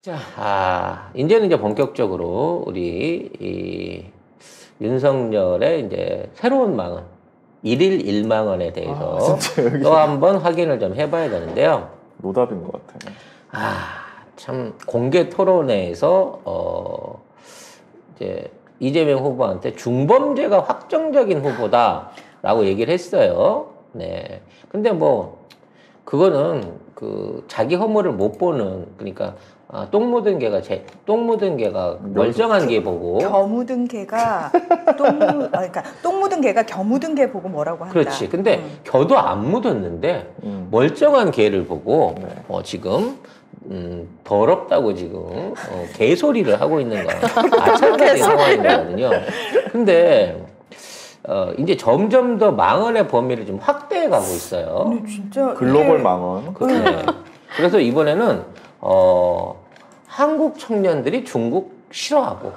자, 이제는 이제 본격적으로 우리 윤석열의 이제 새로운 망언, 일일 일망언에 대해서 또 한번 확인을 좀 해봐야 되는데요. 노답인 것 같아요. 참 공개 토론회에서 이제 이재명 후보한테 중범죄가 확정적인 후보다라고 얘기를 했어요. 네. 근데 뭐 그거는 그 자기 허물을 못 보는, 그러니까 똥 묻은 개가 멀쩡한 개 보고 겨 묻은 개가 그러니까 똥 묻은 개가 겨 묻은 개 보고 뭐라고 한다. 그렇지. 근데 겨도 안 묻었는데 멀쩡한 개를 보고 지금 더럽다고 지금 개소리를 하고 있는 거야. 마찬가지 상황인 거거든요. 근데 이제 점점 더 망언의 범위를 좀 확대해 가고 있어요. 근데 진짜 글로벌 망언. 네. 그래서 이번에는 한국 청년들이 중국 싫어하고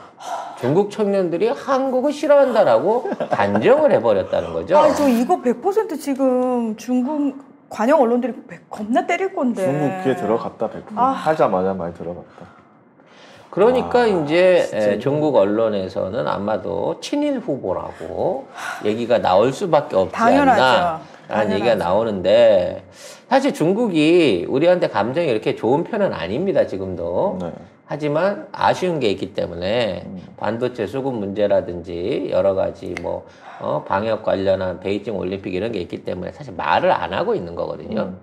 중국 청년들이 한국을 싫어한다라고 단정을 해버렸다는 거죠. 저 이거 100% 지금 중국 관영 언론들이 겁나 때릴 건데. 중국 귀에 들어갔다 100%. 하자마자 많이 들어갔다. 그러니까 이제 중국 언론에서는 아마도 친일 후보라고 얘기가 나올 수밖에 없지 않나라는 얘기가 나오는데, 사실 중국이 우리한테 감정이 이렇게 좋은 편은 아닙니다, 지금도. 네. 하지만 아쉬운 게 있기 때문에 반도체 수급 문제라든지 여러 가지 방역 관련한 베이징 올림픽 이런 게 있기 때문에 사실 말을 안 하고 있는 거거든요.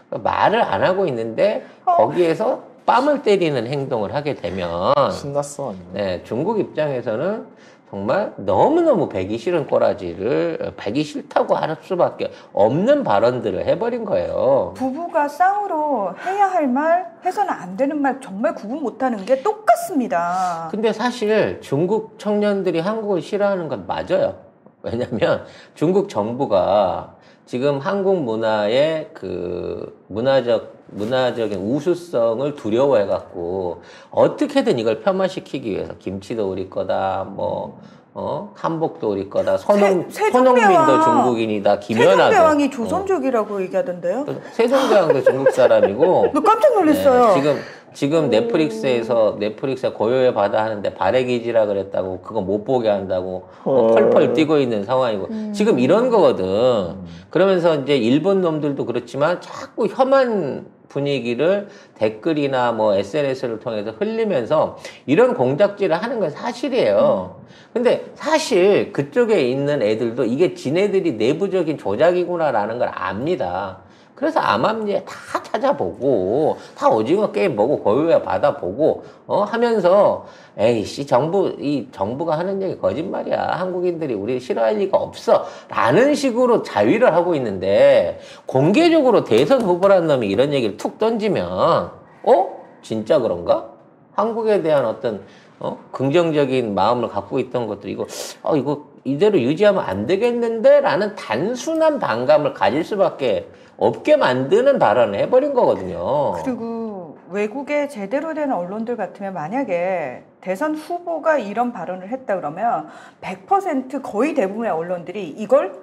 말을 안 하고 있는데 거기에서 뺨을 때리는 행동을 하게 되면 신났어. 네, 중국 입장에서는 정말 너무너무 배기 싫은 꼬라지를 배기 싫다고 할 수밖에 없는 발언들을 해버린 거예요. 부부가 쌍으로 해야 할 말, 해서는 안 되는 말 정말 구분 못하는 게 똑같습니다. 근데 사실 중국 청년들이 한국을 싫어하는 건 맞아요. 왜냐면 중국 정부가 지금 한국 문화의 그 문화적인 우수성을 두려워해갖고 어떻게든 이걸 폄하시키기 위해서 김치도 우리 거다, 한복도 우리 거다, 손흥민도 중국인이다, 김연아도. 세종대왕이 조선족이라고 얘기하던데요? 세종대왕도 중국 사람이고. 너 깜짝 놀랐어요. 네, 지금 넷플릭스에서 고요의 바다 하는데 발해기지라 그랬다고 그거 못 보게 한다고 펄펄 뛰고 있는 상황이고 지금 이런 거거든. 그러면서 이제 일본 놈들도 그렇지만 자꾸 혐한 분위기를 댓글이나 SNS를 통해서 흘리면서 이런 공작질을 하는 건 사실이에요. 근데 사실 그쪽에 있는 애들도 이게 지네들이 내부적인 조작이구나라는 걸 압니다. 그래서 암암리에 다 찾아보고 다 오징어 게임 보고 고요의 바다 보고 하면서 에이씨 정부가 하는 얘기 거짓말이야, 한국인들이 우리 싫어할 리가 없어 라는 식으로 자위를 하고 있는데, 공개적으로 대선 후보라는 놈이 이런 얘기를 툭 던지면 진짜 그런가? 한국에 대한 어떤 긍정적인 마음을 갖고 있던 것들 이거 이대로 유지하면 안 되겠는데 라는 단순한 반감을 가질 수밖에 없게 만드는 발언을 해버린 거거든요. 그리고 외국의 제대로 된 언론들 같으면 만약에 대선 후보가 이런 발언을 했다 그러면 100% 거의 대부분의 언론들이 이걸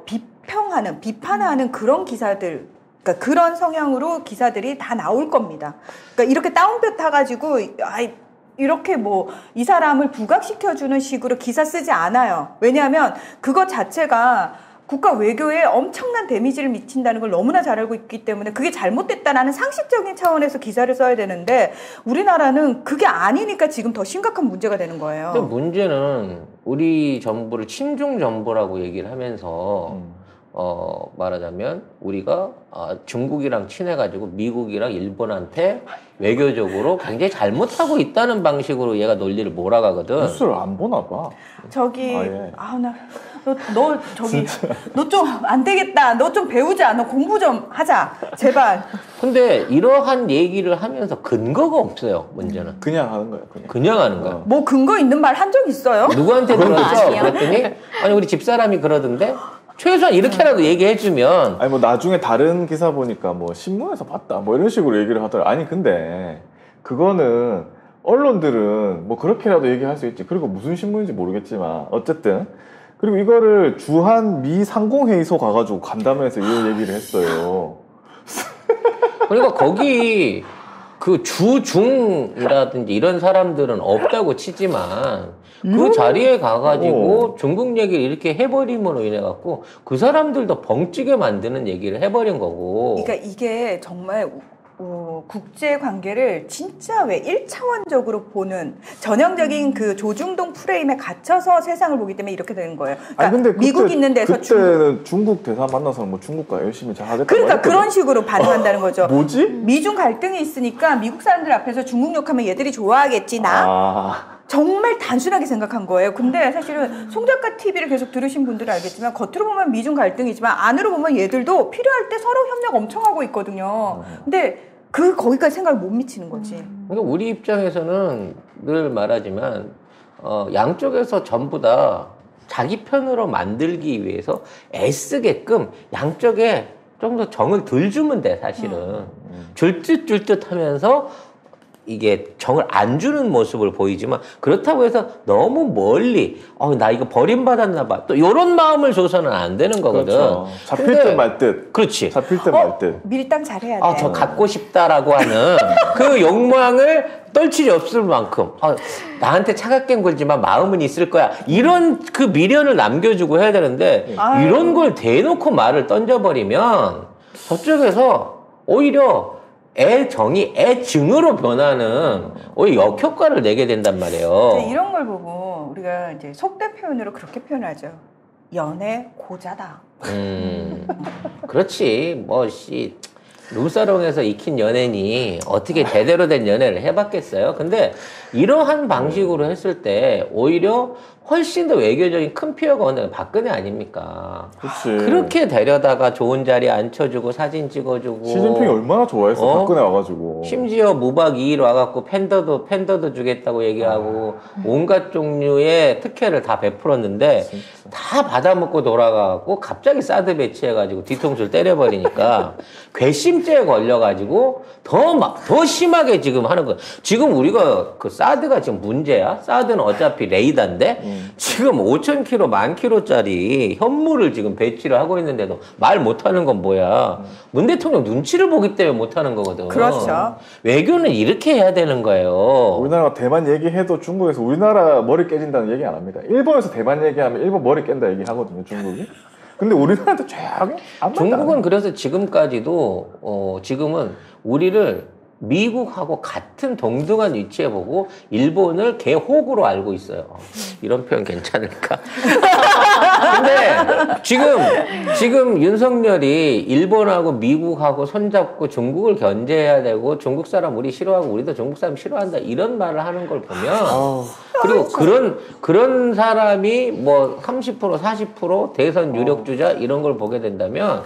비판하는 그런 기사들, 그러니까 그런 성향으로 기사들이 다 나올 겁니다. 그러니까 이렇게 다운표 타가지고 이렇게 이 사람을 부각시켜주는 식으로 기사 쓰지 않아요. 왜냐하면 그것 자체가 국가 외교에 엄청난 데미지를 미친다는 걸 너무나 잘 알고 있기 때문에 그게 잘못됐다라는 상식적인 차원에서 기사를 써야 되는데, 우리나라는 그게 아니니까 지금 더 심각한 문제가 되는 거예요. 근데 문제는 우리 정부를 친중 정부라고 얘기를 하면서 말하자면 우리가 중국이랑 친해가지고 미국이랑 일본한테 외교적으로 굉장히 잘못하고 있다는 방식으로 얘가 논리를 몰아가거든. 뉴스를 안 보나 봐. 너 좀 안 되겠다. 너 좀 배우자. 너 공부 좀 하자. 제발. 근데 이러한 얘기를 하면서 근거가 없어요, 문제는. 그냥 하는 거야, 그냥 하는 거야. 근거 있는 말 한 적 있어요? 누구한테 들었죠? 그랬더니 우리 집사람이 그러던데 최소한 이렇게라도 얘기해주면. 나중에 다른 기사 보니까 신문에서 봤다 이런 식으로 얘기를 하더라. 아니 근데 그거는 언론들은 그렇게라도 얘기할 수 있지. 그리고 무슨 신문인지 모르겠지만 어쨌든, 그리고 이거를 주한 미 상공회의소 가가지고 간담회에서 이런 얘기를 했어요. 그러니까 거기 그 주중이라든지 이런 사람들은 없다고 치지만 그 자리에 가가지고 중국 얘기를 이렇게 해버림으로 인해 갖고 그 사람들도 벙찌게 만드는 얘기를 해버린 거고. 그러니까 이게 정말 국제 관계를 진짜 왜 1차원적으로 보는 전형적인 그 조중동 프레임에 갇혀서 세상을 보기 때문에 이렇게 되는 거예요. 그러니까 아니, 근데 미국 있는 데서 그때는 중국 대사 만나서 뭐 중국과 열심히 잘 하겠다. 그러니까 그런 식으로 반응한다는 거죠. 뭐지? 미중 갈등이 있으니까 미국 사람들 앞에서 중국 욕하면 얘들이 좋아하겠지 나. 정말 단순하게 생각한 거예요. 근데 사실은 송작가 TV를 계속 들으신 분들은 알겠지만 겉으로 보면 미중 갈등이지만 안으로 보면 얘들도 필요할 때 서로 협력 엄청 하고 있거든요. 근데 거기까지 생각을 못 미치는 거지. 그러니까 우리 입장에서는 늘 말하지만 양쪽에서 전부 다 자기 편으로 만들기 위해서 애쓰게끔 양쪽에 좀 더 정을 덜 주면 돼 사실은. 줄 듯 하면서 이게 정을 안 주는 모습을 보이지만 그렇다고 해서 너무 멀리 나 이거 버림받았나 봐 또 이런 마음을 줘서는 안 되는 거거든. 그렇죠. 잡힐 듯 말 듯. 그렇지. 잡힐 듯 말 듯. 밀당 잘해야 돼. 저 갖고 싶다라고 하는 그 욕망을 떨칠 없을 만큼 나한테 차갑게 굴지만 마음은 있을 거야 이런 그 미련을 남겨주고 해야 되는데 이런 걸 대놓고 말을 던져버리면 저쪽에서 오히려 애정이 애증으로 변하는 오히려 역효과를 내게 된단 말이에요. 이런 걸 보고 우리가 이제 속대 표현으로 그렇게 표현하죠. 연애 고자다. 그렇지. 룸사롱에서 익힌 연예인이 어떻게 제대로 된 연애를 해봤겠어요? 근데 이러한 방식으로 했을 때 오히려 훨씬 더 외교적인 큰 피해가 오는 게 박근혜 아닙니까? 그치. 그렇게 데려다가 좋은 자리에 앉혀주고 사진 찍어주고 시진핑이 얼마나 좋아했어 박근혜 와가지고. 심지어 무박 2일 와갖고 팬더도 주겠다고 얘기하고 온갖 종류의 특혜를 다 베풀었는데 다 받아먹고 돌아가갖고 갑자기 사드 배치해가지고 뒤통수를 때려버리니까 괘씸죄에 걸려가지고 더 심하게 지금 하는 거야. 지금 우리가 그 사드가 지금 문제야? 사드는 어차피 레이더인데 지금 5,000km, 10,000km짜리 현무를 지금 배치를 하고 있는데도 말 못하는 건 뭐야? 문 대통령 눈치를 보기 때문에 못하는 거거든. 그렇죠. 외교는 이렇게 해야 되는 거예요. 우리나라가 대만 얘기해도 중국에서 우리나라 머리 깨진다는 얘기 안 합니다. 일본에서 대만 얘기하면 일본 머리 깬다 얘기하거든요, 중국이. 근데 우리나라도 조용히 중국은 그래서 지금까지도 지금은 우리를 미국하고 같은 동등한 위치에 보고 일본을 개호구로 알고 있어요. 이런 표현 괜찮을까? 근데 지금 윤석열이 일본하고 미국하고 손잡고 중국을 견제해야 되고 중국 사람 우리 싫어하고 우리도 중국 사람 싫어한다 이런 말을 하는 걸 보면 그리고 그런 사람이 뭐 30% 40% 대선 유력 주자 이런 걸 보게 된다면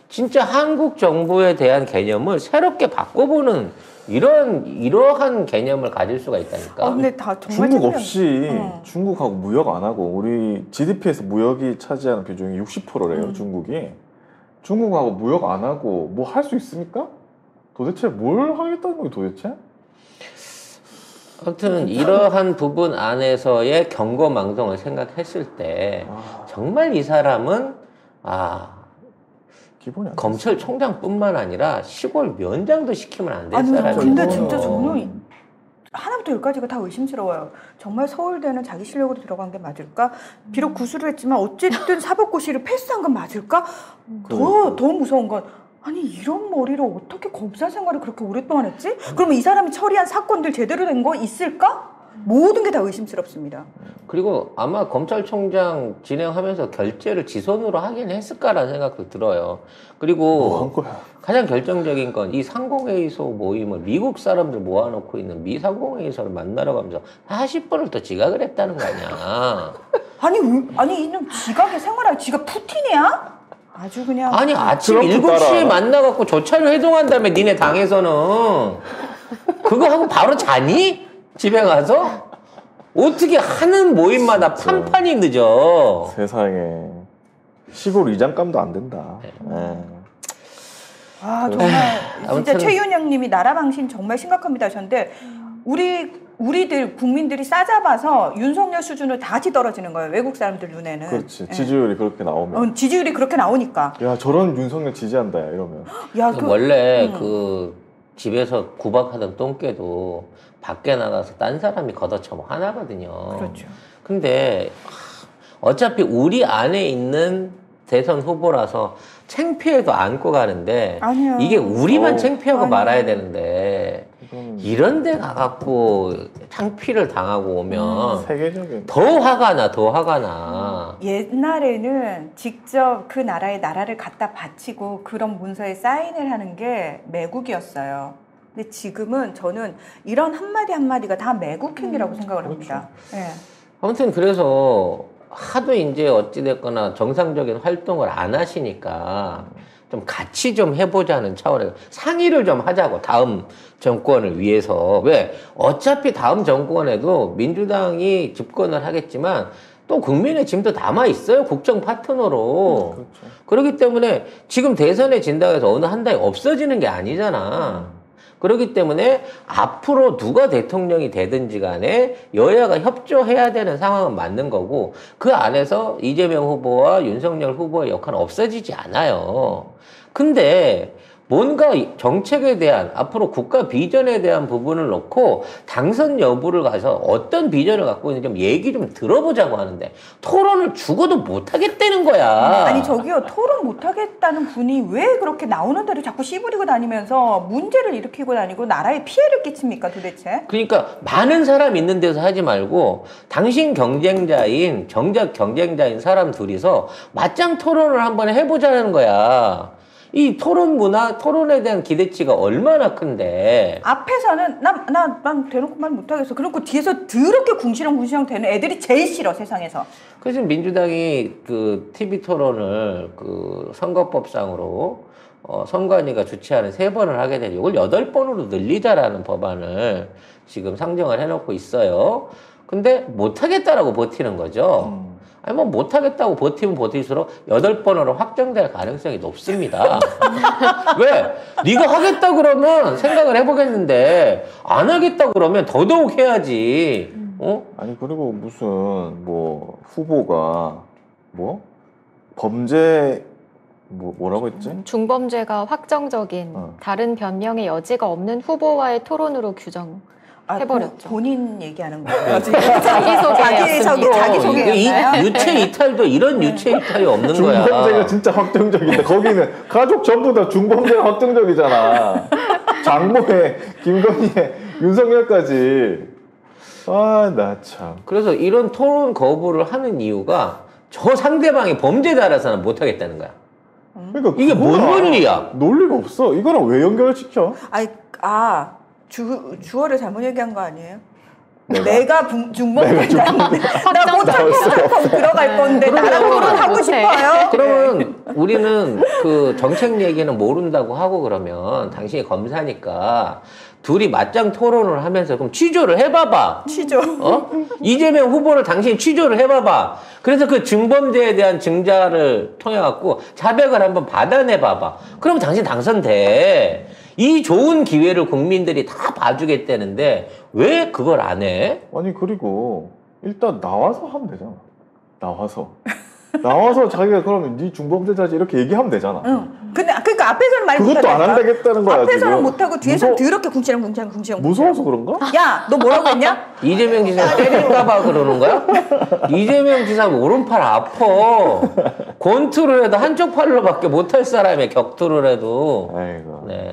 진짜 한국 정부에 대한 개념을 새롭게 바꿔보는 이러한 개념을 가질 수가 있다니까. 근데 다 정말 중국 없이 중국하고 무역 안 하고 우리 GDP에서 무역이 차지하는 비중이 60%래요, 중국이. 중국하고 무역 안 하고 뭐 할 수 있습니까? 도대체 뭘 하겠다는 거예요, 도대체? 아무튼 이러한 부분 안에서의 경거망성을 생각했을 때 정말 이 사람은 기본이 안 검찰총장뿐만 아니라 시골 면장도 시키면 안 될 사람이에요. 근데 진짜 저는 하나부터 열까지가 다 의심스러워요. 정말 서울대는 자기 실력으로 들어간 게 맞을까? 비록 구술을 했지만 어쨌든 사법고시를 패스한 건 맞을까? 더 무서운 건 아니 이런 머리로 어떻게 검사 생활을 그렇게 오랫동안 했지? 그러면 이 사람이 처리한 사건들 제대로 된 거 있을까? 모든 게 다 의심스럽습니다. 그리고 아마 검찰총장 진행하면서 결재를 지손으로 하긴 했을까라는 생각도 들어요. 그리고 뭐 한 거야? 가장 결정적인 건 이 상공회의소 모임을 미국 사람들 모아놓고 있는 미 상공회의소를 만나러 가면서 40분을 또 지각을 했다는 거 아니야. 아니 이놈 지각에 생활할 지가 푸틴이야? 아주 그냥 아니 아침 트럼프 7시에 따라. 만나갖고 조차를 회동한 다음에 니네 당에서는 그거 하고 바로 자니? 집에 가서? 어떻게 하는 모임마다 판판이 늦어. 세상에. 시골 이장감도 안 된다. 정말 진짜 아무튼 최윤영님이 나라 방신 정말 심각합니다 하셨는데 우리들 국민들이 싸잡아서 윤석열 수준으로 다 같이 떨어지는 거예요. 외국 사람들 눈에는. 그렇지. 지지율이 그렇게 나오면. 지지율이 그렇게 나오니까. 야 저런 윤석열 지지한다 이러면. 야, 원래 집에서 구박하던 똥개도 밖에 나가서 딴 사람이 걷어차면 화나거든요. 그렇죠. 근데 어차피 우리 안에 있는 대선 후보라서 창피해도 안고 가는데 아니요. 이게 우리만 창피하고 아니요. 말아야 되는데 이런 데 가갖고 창피를 당하고 오면 세계적인 더 화가 나, 더 화가 나. 옛날에는 직접 그 나라를 갖다 바치고 그런 문서에 사인을 하는 게 매국이었어요. 근데 지금은 저는 이런 한마디 한마디가 다 매국행위라고 생각을 합니다. 네. 아무튼 그래서 하도 이제 어찌됐거나 정상적인 활동을 안 하시니까 좀 같이 좀 해보자는 차원에서 상의를 좀 하자고, 다음 정권을 위해서. 왜? 어차피 다음 정권에도 민주당이 집권을 하겠지만 또 국민의 짐도 남아있어요. 국정 파트너로. 그렇죠. 그렇기 때문에 지금 대선에 진다고 해서 어느 한 달에 없어지는 게 아니잖아. 그렇기 때문에 앞으로 누가 대통령이 되든지 간에 여야가 협조해야 되는 상황은 맞는 거고, 그 안에서 이재명 후보와 윤석열 후보의 역할은 없어지지 않아요. 근데 뭔가 정책에 대한, 앞으로 국가 비전에 대한 부분을 놓고 당선 여부를 가서 어떤 비전을 갖고 있는지 좀 얘기 좀 들어보자고 하는데 토론을 죽어도 못 하겠다는 거야. 아니 저기요, 토론 못 하겠다는 분이 왜 그렇게 나오는 대로 자꾸 씨부리고 다니면서 문제를 일으키고 다니고 나라에 피해를 끼칩니까 도대체? 그러니까 많은 사람 있는 데서 하지 말고 당신 경쟁자인, 정작 경쟁자인 사람 둘이서 맞짱 토론을 한번 해보자는 거야. 이 토론 문화, 토론에 대한 기대치가 얼마나 큰데. 앞에서는 난 대놓고 말 못하겠어. 그리고 뒤에서 더럽게 궁시렁궁시렁 되는 애들이 제일 싫어, 세상에서. 그래서 민주당이 그 TV 토론을 그 선거법상으로 선관위가 주최하는 3번을 하게 되죠. 이걸 8번으로 늘리자라는 법안을 지금 상정을 해놓고 있어요. 근데 못하겠다라고 버티는 거죠. 아니 뭐 못하겠다고 버티면 버틸수록 8번으로 확정될 가능성이 높습니다. 왜? 네가 하겠다 그러면 생각을 해보겠는데 안 하겠다 그러면 더더욱 해야지. 어? 아니 그리고 무슨 뭐 후보가 뭐 범죄 뭐라고 했지? 중범죄가 확정적인 다른 변명의 여지가 없는 후보와의 토론으로 규정해버렸죠. 본인 얘기하는 거예요. 자기소개였나요? 유체 이탈도 이런 유체 이탈이 없는 거야. 중범죄가 진짜 확정적인데 거기는 가족 전부 다 중범죄가 확정적이잖아. 장모의 김건희의 윤석열까지. 아, 나 참. 그래서 이런 토론 거부를 하는 이유가 저 상대방이 범죄자라서는 못 하겠다는 거야. 그러니까 이게 뭔 논리야? 논리가 없어. 이거랑 왜 연결을 시켜? 주어를 잘못 얘기한 거 아니에요? 내가 중범죄자인데 나 못하고 들어갈 건데 나랑 토론하고 싶어요? 그러면 우리는 그 정책 얘기는 모른다고 하고 그러면 당신이 검사니까 둘이 맞짱 토론을 하면서 그럼 취조를 해봐봐. 취조. 이재명 후보를 당신이 취조를 해봐봐. 그래서 그 중범죄에 대한 증자를 통해갖고 자백을 한번 받아내봐봐. 그럼 당신 당선돼. 이 좋은 기회를 국민들이 다 봐주겠다는데 왜 그걸 안 해? 아니 그리고 일단 나와서 하면 되잖아. 나와서 자기가 그러면 네 중범죄자지 이렇게 얘기하면 되잖아. 응. 근데 그러니까 앞에서는 말 못하니까. 그것도 안 한다겠다는 거야. 앞에서는 지금. 못하고 뒤에서 더럽게 궁시렁궁시렁. 무서워서 그런가? 야, 너 뭐라고 했냐? 이재명 지사 때릴까봐 그러는 거야? 이재명 지사 오른팔 아파. 권투를 해도 한쪽 팔로밖에 못할 사람의 격투를 해도. 아이고. 네.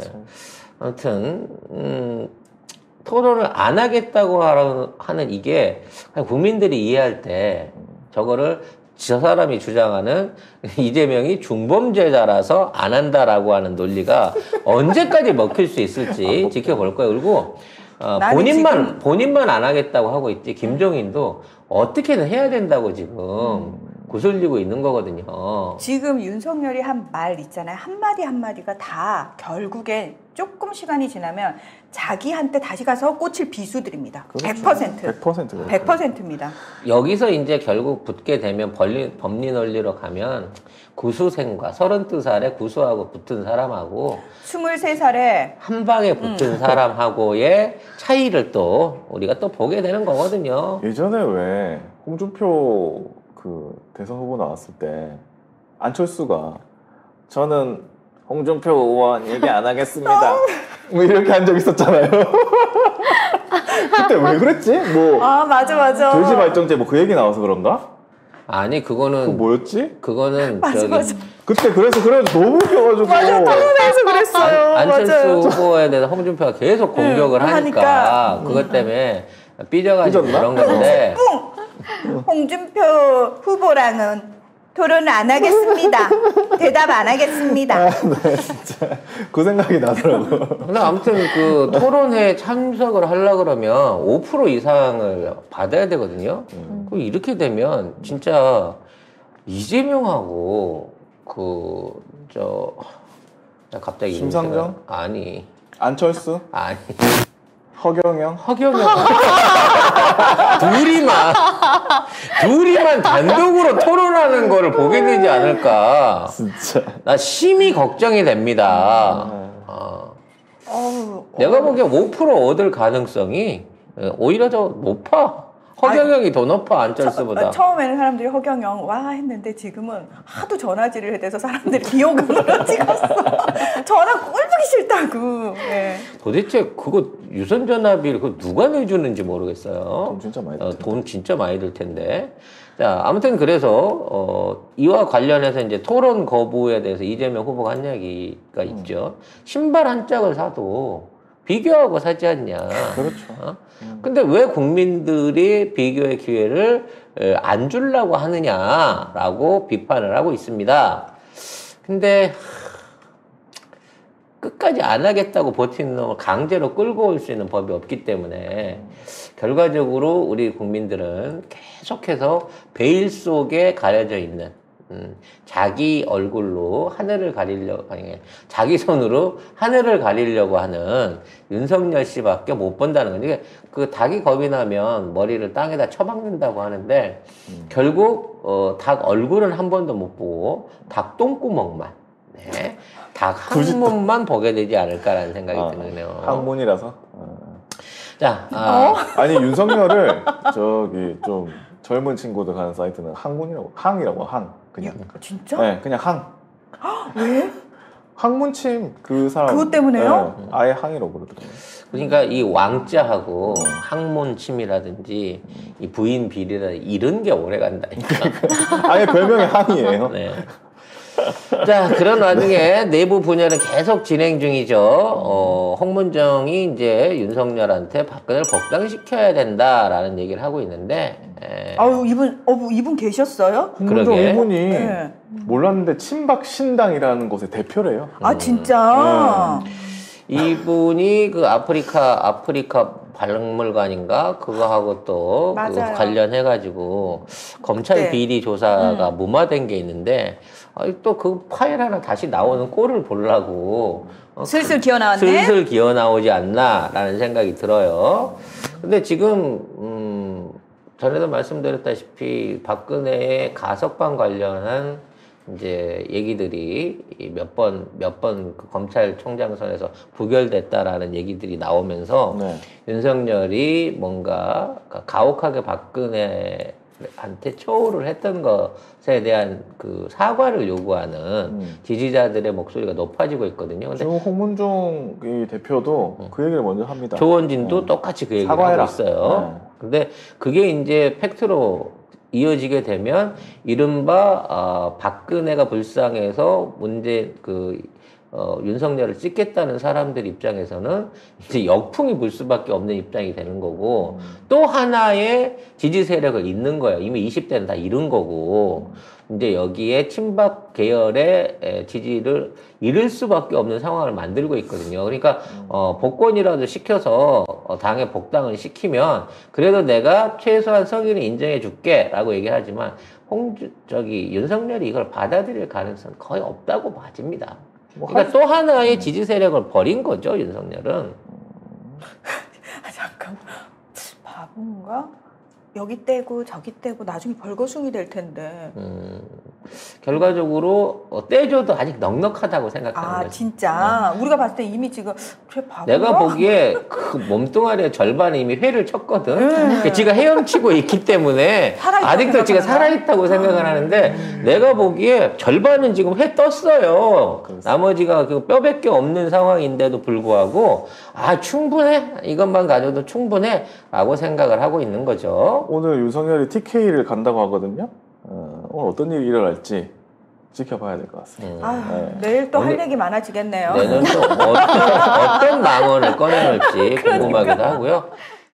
아무튼 토론을 안 하겠다고 하는 이게 국민들이 이해할 때 저거를 저 사람이 주장하는 이재명이 중범죄자라서 안 한다라고 하는 논리가 언제까지 먹힐 수 있을지 지켜볼 거예요. 그리고 본인만 안 하겠다고 하고 있지 김종인도 어떻게든 해야 된다고 지금 구슬리고 있는 거거든요. 지금 윤석열이 한 말 있잖아요. 한마디 한마디가 다 결국에 조금 시간이 지나면 자기한테 다시 가서 꽂힐 비수들입니다. 그렇죠. 100%. 100%. 100%입니다. 여기서 이제 결국 붙게 되면 법리 논리로 가면 구수생과 32살에 구수하고 붙은 사람하고 23살에 한 방에 붙은 사람하고의 차이를 또 우리가 또 보게 되는 거거든요. 예전에 왜 홍준표 그 대선 후보 나왔을 때 안철수가 저는 홍준표 의원 얘기 안 하겠습니다. 뭐 이렇게 한 적 있었잖아요. 그때 왜 그랬지? 뭐 아 맞아. 돼지 발정제 뭐 그 얘기 나와서 그런가? 아니 그거는 그 뭐였지? 그거는 맞아. 그때 그래서 너무 웃겨가지고 맞아, 토론회에서 그랬어요. 안철수 맞아요. 후보에 대해서 홍준표가 계속 공격을 하니까 그것 때문에 삐져가지고 삐졌나? 그런 건데 홍준표 후보랑은 토론 안 하겠습니다. 대답 안 하겠습니다. 네, 진짜 그 생각이 나더라고. 근데 아무튼 그 토론회에 참석을 하려고 그러면 5% 이상을 받아야 되거든요. 그럼 이렇게 되면 진짜 이재명하고 갑자기 심상정? 아니 안철수? 아니 허경영? 둘이만 단독으로 토론하는 거를 보게 되지 않을까. 진짜. 나 심히 걱정이 됩니다. 내가 보기엔 5% 얻을 가능성이 오히려 더 높아. 허경영이 더 높아, 안철수보다. 처음에는 사람들이 허경영 와 했는데 지금은 하도 전화질을 해대서 사람들이 비호감으로 찍었어. 전화 꼴보기 싫다고. 네. 도대체 그거 유선전화비를 그거 누가 내주는지 모르겠어요. 돈 진짜 많이 들 텐데. 돈 진짜 많이 들 텐데. 자, 아무튼 그래서 이와 관련해서 이제 토론 거부에 대해서 이재명 후보가 한 이야기가 있죠. 신발 한 짝을 사도 비교하고 사지 않냐. 그렇죠. 근데 왜 국민들이 비교의 기회를 안 주려고 하느냐라고 비판을 하고 있습니다. 근데 끝까지 안 하겠다고 버티는 놈을 강제로 끌고 올 수 있는 법이 없기 때문에 결과적으로 우리 국민들은 계속해서 베일 속에 가려져 있는 자기 얼굴로 하늘을 가리려고, 아니, 자기 손으로 하늘을 가리려고 하는 윤석열 씨밖에 못 본다는 거죠. 그 닭이 겁이 나면 머리를 땅에다 쳐박는다고 하는데, 결국, 닭 얼굴은 한 번도 못 보고, 닭 똥구멍만, 네. 닭 항문만 보게 되지 않을까라는 생각이 드네요. 항문이라서? 자, 아니, 윤석열을 좀 젊은 친구들 가는 사이트는 항이라고, 그냥. 진짜? 네, 그냥 항. 왜? 항문침 그 사람. 그것 때문에요? 네, 아예 항이라고 그러더라고요. 그러니까 이 왕자하고 항문침이라든지 이 부인 비리라든지 이런 게 오래 간다니까. 아예 별명이 항이에요. 네. 자, 그런 와중에 내부 분열은 계속 진행 중이죠. 홍문정이 이제 윤석열한테 박근혜를 복당시켜야 된다라는 얘기를 하고 있는데. 아유, 이분 계셨어요? 홍문정 그러게. 이분이 네. 몰랐는데 친박 신당이라는 곳의 대표래요. 아, 진짜? 이분이 그 아프리카 박물관인가 그거하고 또 그 맞아요. 관련해가지고 검찰 네. 비리 조사가 무마된 게 있는데 또 그 파일 하나 다시 나오는 꼴을 보려고 슬슬 기어 나왔네? 슬슬 기어 나오지 않나라는 생각이 들어요. 근데 지금 전에도 말씀드렸다시피 박근혜의 가석방 관련한 이제 얘기들이 몇 번 그 검찰총장 선에서 부결됐다라는 얘기들이 나오면서 네. 윤석열이 뭔가 가혹하게 박근혜한테 초월을 했던 것에 대한 그 사과를 요구하는 지지자들의 목소리가 높아지고 있거든요. 근데 지금 홍문종 이 대표도 그 얘기를 먼저 합니다. 조원진도 똑같이 그 얘기를 사과해라. 하고 있어요. 근데 그게 이제 팩트로 이어지게 되면 이른바 박근혜가 불쌍해서 윤석열을 찍겠다는 사람들 입장에서는 이제 역풍이 불 수밖에 없는 입장이 되는 거고 또 하나의 지지 세력을 잇는 거예요. 이미 20대는 다 잃은 거고 이제 여기에 친박 계열의 지지를 잃을 수밖에 없는 상황을 만들고 있거든요. 그러니까 복권이라도 시켜서 당에 복당을 시키면 그래도 내가 최소한 성의를 인정해 줄게라고 얘기를 하지만 윤석열이 이걸 받아들일 가능성은 거의 없다고 봐집니다. 그러니까 또 하나의 지지 세력을 버린 거죠, 윤석열은. 잠깐, 바본가? 여기 떼고 저기 떼고 나중에 벌거숭이 될 텐데. 결과적으로 떼줘도 아직 넉넉하다고 생각하는 거죠. 진짜 우리가 봤을 때 이미 지금 내가 보기에 그 몸뚱아리의 절반이 이미 회를 쳤거든. 그러니까 지가 헤엄치고 있기 때문에 아직도 지가 살아있다고 생각을 하는데 내가 보기에 절반은 지금 회 떴어요. 그렇습니다. 나머지가 그 뼈밖에 없는 상황인데도 불구하고 충분해. 이것만 가져도 충분해. 라고 생각을 하고 있는 거죠. 오늘 윤석열이 TK를 간다고 하거든요. 오늘 어떤 일이 일어날지 지켜봐야 될 것 같습니다. 내일 또 할 얘기 많아지겠네요. 내일은 또 어떤 망언을 꺼내놓을지 궁금하기도 하고요.